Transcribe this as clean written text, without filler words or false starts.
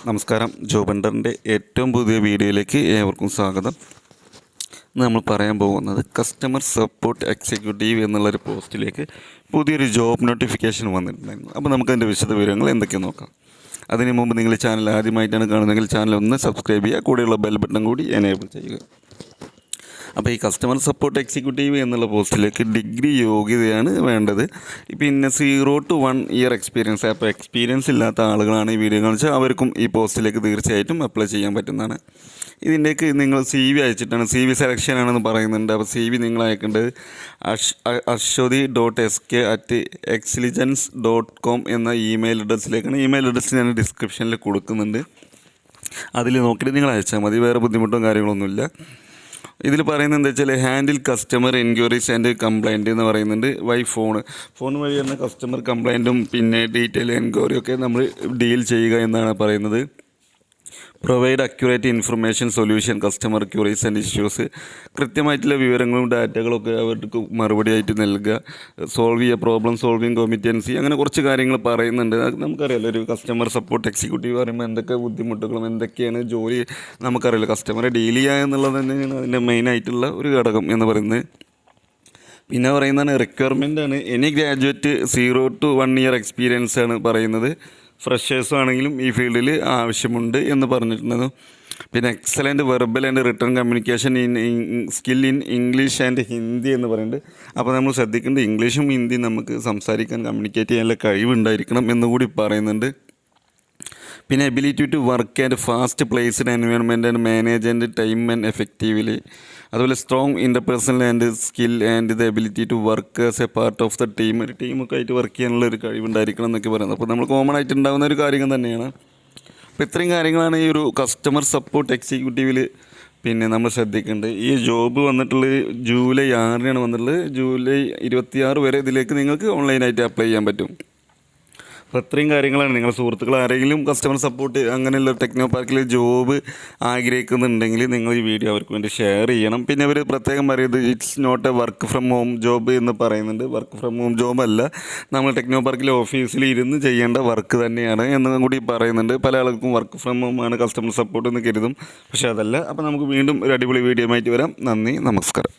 നമസ്കാരം. ജോബണ്ടറിൻ്റെ ഏറ്റവും പുതിയ വീഡിയോയിലേക്ക് ഏവർക്കും സ്വാഗതം. ഇന്ന് നമ്മൾ പറയാൻ പോകുന്നത് കസ്റ്റമർ സപ്പോർട്ട് എക്സിക്യൂട്ടീവ് എന്നുള്ളൊരു പോസ്റ്റിലേക്ക് പുതിയൊരു ജോബ് നോട്ടിഫിക്കേഷൻ വന്നിട്ടുണ്ടായിരുന്നു. അപ്പോൾ നമുക്കതിൻ്റെ വിശദ വിവരങ്ങൾ എന്തൊക്കെയാണ് നോക്കാം. അതിന് മുമ്പ് നിങ്ങൾ ചാനൽ ആദ്യമായിട്ടാണ് കാണുന്നതെങ്കിൽ ചാനൽ ഒന്ന് സബ്സ്ക്രൈബ് ചെയ്യുക, കൂടെയുള്ള ബെൽ ബട്ടൺ കൂടി എനേബിൾ ചെയ്യുക. അപ്പോൾ ഈ കസ്റ്റമർ സപ്പോർട്ട് എക്സിക്യൂട്ടീവ് എന്നുള്ള പോസ്റ്റിലേക്ക് ഡിഗ്രി യോഗ്യതയാണ് വേണ്ടത്. പിന്നെ 0 to 1 ഇയർ എക്സ്പീരിയൻസ്. അപ്പോൾ എക്സ്പീരിയൻസ് ഇല്ലാത്ത ആളുകളാണ് ഈ വീഡിയോ കാണിച്ചാൽ അവർക്കും ഈ പോസ്റ്റിലേക്ക് തീർച്ചയായിട്ടും അപ്ലൈ ചെയ്യാൻ പറ്റുന്നതാണ്. ഇതിൻ്റെക്ക് നിങ്ങൾ CV അയച്ചിട്ടാണ്, CV സെലക്ഷൻ ആണെന്ന് പറയുന്നുണ്ട്. അപ്പോൾ CV നിങ്ങൾ അയക്കേണ്ടത് ashodi.sk@excelligence.com എന്ന ഇമെയിൽ അഡ്രസ്സിലേക്കാണ്. ഇമെയിൽ അഡ്രസ്സ് ഞാൻ ഡിസ്ക്രിപ്ഷനിൽ കൊടുക്കുന്നുണ്ട്. അതിൽ നോക്കിയിട്ട് നിങ്ങൾ അയച്ചാൽ മതി. വേറെ ബുദ്ധിമുട്ടും കാര്യങ്ങളൊന്നുമില്ല. ഇതിൽ പറയുന്നത് എന്താ വെച്ചാൽ handle customer enquiries and complaint എന്ന് പറയുന്നുണ്ട്. ഫോൺ വഴി തന്നെ കസ്റ്റമർ കംപ്ലൈൻറ്റും പിന്നെ ഡീറ്റെയിൽ എൻക്വയറിയൊക്കെ നമ്മൾ ഡീൽ ചെയ്യുക എന്നാണ് പറയുന്നത്. Provide accurate information solution customer Curie's and issues. കൃത്യമായിട്ടുള്ള വിവരങ്ങളും ഡാറ്റകളൊക്കെ അവർക്ക് മറുപടി ആയിട്ട് നൽകുക. സോൾവ് ചെയ്യുക, പ്രോബ്ലം സോൾവിങ് കോമ്പിറ്റൻസി, അങ്ങനെ കുറച്ച് കാര്യങ്ങൾ പറയുന്നുണ്ട്. നമുക്കറിയാമല്ലോ, ഒരു കസ്റ്റമർ സപ്പോർട്ട് എക്സിക്യൂട്ടീവ് പറയുമ്പോൾ എന്തൊക്കെ ബുദ്ധിമുട്ടുകളും എന്തൊക്കെയാണ് ജോലി നമുക്കറിയാലോ. കസ്റ്റമറെ ഡീൽ ചെയ്യുക എന്നുള്ളത് തന്നെയാണ് അതിൻ്റെ മെയിനായിട്ടുള്ള ഒരു ഘടകം എന്ന് പറയുന്നത്. പിന്നെ പറയുന്നതാണ് റിക്വയർമെൻ്റാണ്. Any graduate 0 to 1 year experience ആണ് പറയുന്നത്. ഫ്രഷേഴ്സും ആണെങ്കിലും ഈ ഫീൽഡിൽ ആവശ്യമുണ്ട് എന്ന് പറഞ്ഞിട്ടുണ്ടായിരുന്നു. പിന്നെ excellent verbal and written communication skill in English and Hindi എന്ന് പറയുന്നുണ്ട്. അപ്പോൾ നമ്മൾ ശ്രദ്ധിക്കേണ്ടത് ഇംഗ്ലീഷും ഹിന്ദിയും നമുക്ക് സംസാരിക്കാൻ, കമ്മ്യൂണിക്കേറ്റ് ചെയ്യാനുള്ള കഴിവുണ്ടായിരിക്കണം എന്നുകൂടി പറയുന്നുണ്ട്. പിന്നെ ability to work and fast placed environment and manage and time and effectively. അതുപോലെ strong interpersonal and skill and the ability to work as a part of the team. ഒരു ടീമൊക്കെ ആയിട്ട് വർക്ക് ചെയ്യാനുള്ള ഒരു കഴിവുണ്ടായിരിക്കണം എന്നൊക്കെ പറയുന്നത്. അപ്പോൾ നമ്മൾ കോമൺ ആയിട്ട് ഉണ്ടാകുന്ന ഒരു കാര്യം തന്നെയാണ്. അപ്പോൾ ഇത്രയും കാര്യങ്ങളാണ് ഈ ഒരു കസ്റ്റമർ സപ്പോർട്ട് എക്സിക്യൂട്ടീവിൽ പിന്നെ നമ്മൾ ശ്രദ്ധിക്കേണ്ടത്. ഈ ജോബ് വന്നിട്ടുള്ളത് ജൂലൈ 6 വന്നിട്ടുള്ളത്. ജൂലൈ 26 വരെ ഇതിലേക്ക് നിങ്ങൾക്ക് ഓൺലൈനായിട്ട് അപ്ലൈ ചെയ്യാൻ പറ്റും. അപ്പോൾ ഇത്രയും കാര്യങ്ങളാണ്. നിങ്ങളുടെ സുഹൃത്തുക്കൾ ആരെങ്കിലും കസ്റ്റമർ സപ്പോർട്ട് അങ്ങനെയുള്ള ടെക്നോ പാർക്കിൽ ജോബ് ആഗ്രഹിക്കുന്നുണ്ടെങ്കിൽ നിങ്ങൾ ഈ വീഡിയോ അവർക്ക് വേണ്ടി ഷെയർ ചെയ്യണം. പിന്നെ അവർ പ്രത്യേകം പറയുന്നത് it's not a work from home job എന്ന് പറയുന്നുണ്ട്. വർക്ക് ഫ്രം ഹോം ജോബല്ല, നമ്മൾ ടെക്നോ പാർക്കിലെ ഓഫീസിൽ ഇരുന്ന് ചെയ്യേണ്ട വർക്ക് തന്നെയാണ് എന്നും കൂടി പറയുന്നുണ്ട്. പല ആൾക്കും വർക്ക് ഫ്രം ഹോം ആണ് കസ്റ്റമർ സപ്പോർട്ട് എന്ന് കരുതും, പക്ഷേ അതല്ല. അപ്പോൾ നമുക്ക് വീണ്ടും ഒരു അടിപൊളി വീഡിയോ ആയിട്ട് വരാം. നന്ദി, നമസ്കാരം.